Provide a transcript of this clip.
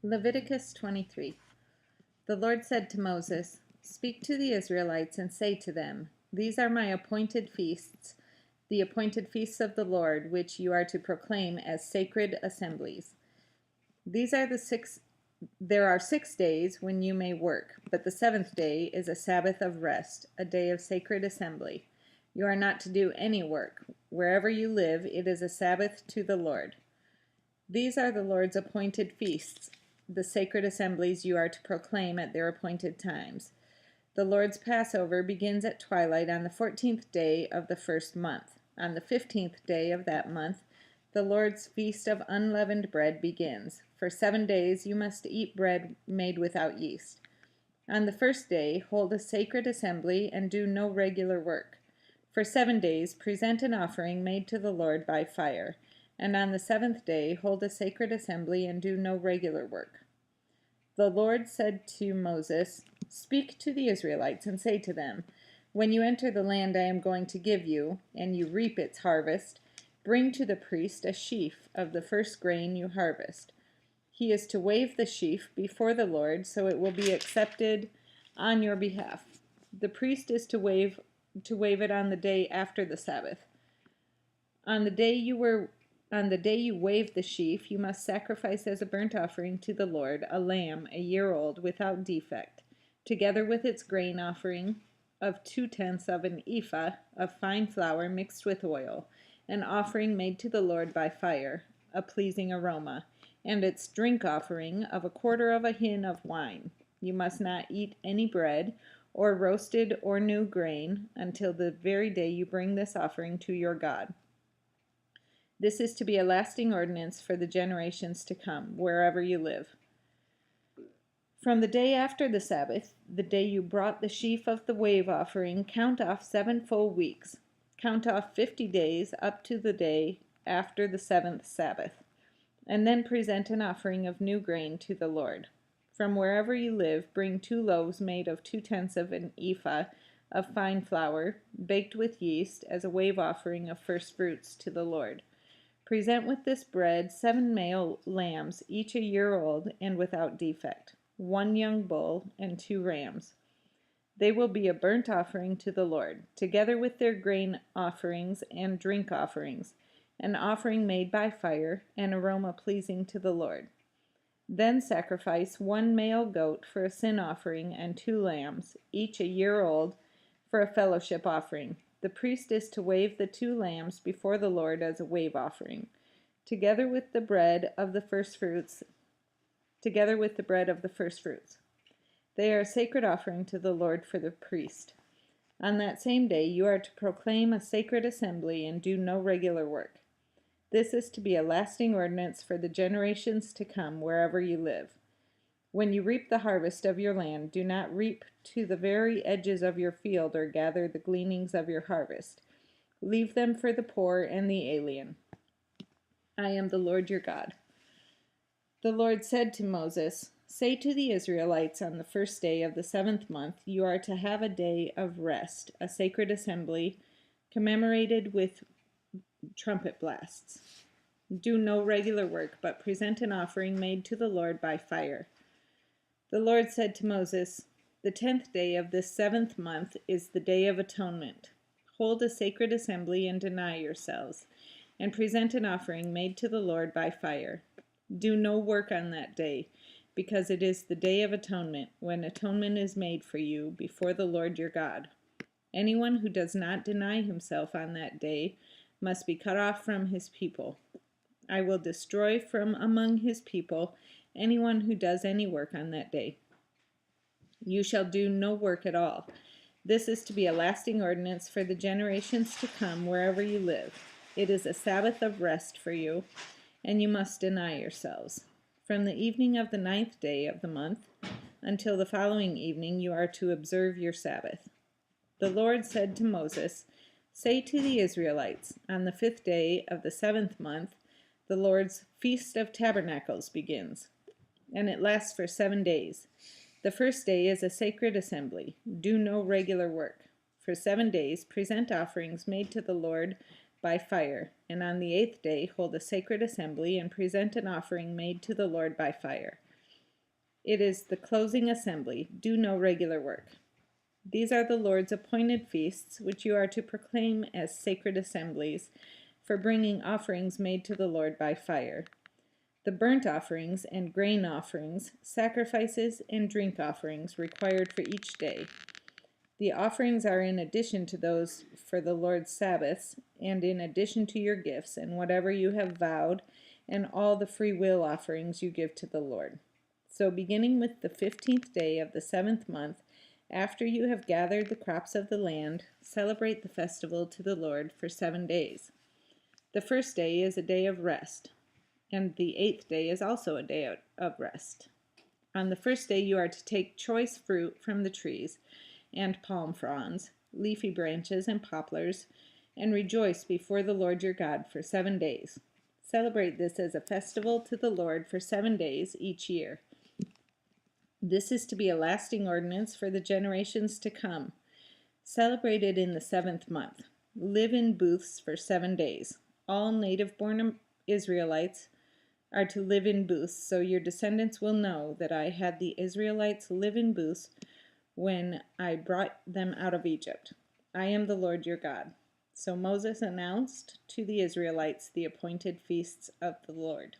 Leviticus 23. The Lord said to Moses, "Speak to the Israelites and say to them, These are my appointed feasts, the appointed feasts of the Lord, which you are to proclaim as sacred assemblies. These are There are 6 days when you may work, but the seventh day is a Sabbath of rest, a day of sacred assembly. You are not to do any work. Wherever you live, it is a Sabbath to the Lord. These are the Lord's appointed feasts, the sacred assemblies you are to proclaim at their appointed times. The Lord's Passover begins at twilight on the 14th day of the first month. On the 15th day of that month, the Lord's feast of unleavened bread begins. For 7 days you must eat bread made without yeast. On the first day, hold a sacred assembly and do no regular work. For 7 days, present an offering made to the Lord by fire. And on the seventh day, hold a sacred assembly and do no regular work. The Lord said to Moses, "Speak to the Israelites and say to them, When you enter the land I am going to give you, and you reap its harvest, bring to the priest a sheaf of the first grain you harvest. He is to wave the sheaf before the Lord, so it will be accepted on your behalf. The priest is to wave it on the day after the Sabbath. On the day you wave the sheaf, you must sacrifice as a burnt offering to the Lord a lamb a year old without defect, together with its grain offering of 2/10 of an ephah of fine flour mixed with oil, an offering made to the Lord by fire, a pleasing aroma, and its drink offering of 1/4 of a hin of wine. You must not eat any bread, or roasted or new grain, until the very day you bring this offering to your God. This is to be a lasting ordinance for the generations to come, wherever you live. From the day after the Sabbath, the day you brought the sheaf of the wave offering, count off 7 full weeks. Count off 50 days up to the day after the 7th Sabbath, and then present an offering of new grain to the Lord. From wherever you live, bring 2 loaves made of 2/10 of an ephah of fine flour, baked with yeast, as a wave offering of first fruits to the Lord. Present with this bread 7 male lambs, each a year old and without defect, 1 young bull, and 2 rams. They will be a burnt offering to the Lord, together with their grain offerings and drink offerings, an offering made by fire, an aroma pleasing to the Lord. Then sacrifice 1 male goat for a sin offering and 2 lambs, each a year old, for a fellowship offering. The priest is to wave the 2 lambs before the Lord as a wave offering, together with the bread of the first fruits. They are a sacred offering to the Lord for the priest. On that same day you are to proclaim a sacred assembly and do no regular work. This is to be a lasting ordinance for the generations to come, wherever you live. When you reap the harvest of your land, do not reap to the very edges of your field or gather the gleanings of your harvest. Leave them for the poor and the alien. I am the Lord your God." The Lord said to Moses, "Say to the Israelites, on the first day of the 7th month, you are to have a day of rest, a sacred assembly, commemorated with trumpet blasts. Do no regular work, but present an offering made to the Lord by fire." The Lord said to Moses, "The 10th day of this 7th month is the Day of Atonement. Hold a sacred assembly and deny yourselves, and present an offering made to the Lord by fire. Do no work on that day, because it is the Day of Atonement, when atonement is made for you before the Lord your God. Anyone who does not deny himself on that day must be cut off from his people. I will destroy from among his people anyone who does any work on that day. You shall do no work at all. This is to be a lasting ordinance for the generations to come, wherever you live. It is a Sabbath of rest for you, and you must deny yourselves. From the evening of the 9th day of the month until the following evening, you are to observe your Sabbath." The Lord said to Moses, "Say to the Israelites, on the 5th day of the 7th month, the Lord's Feast of Tabernacles begins, and it lasts for 7 days. The first day is a sacred assembly. Do no regular work. For 7 days, present offerings made to the Lord by fire, and on the 8th day hold a sacred assembly and present an offering made to the Lord by fire. It is the closing assembly. Do no regular work. These are the Lord's appointed feasts, which you are to proclaim as sacred assemblies, for bringing offerings made to the Lord by fire. The burnt offerings and grain offerings, sacrifices and drink offerings required for each day. The offerings are in addition to those for the Lord's Sabbaths, and in addition to your gifts, and whatever you have vowed, and all the free will offerings you give to the Lord. So beginning with the 15th day of the 7th month, after you have gathered the crops of the land, celebrate the festival to the Lord for 7 days. The first day is a day of rest, and the 8th day is also a day of rest. On the first day you are to take choice fruit from the trees, and palm fronds, leafy branches, and poplars, and rejoice before the Lord your God for 7 days. Celebrate this as a festival to the Lord for 7 days each year. This is to be a lasting ordinance for the generations to come. Celebrate it in the 7th month. Live in booths for 7 days. All native-born Israelites are to live in booths, so your descendants will know that I had the Israelites live in booths when I brought them out of Egypt. I am the Lord your God. So Moses announced to the Israelites the appointed feasts of the Lord.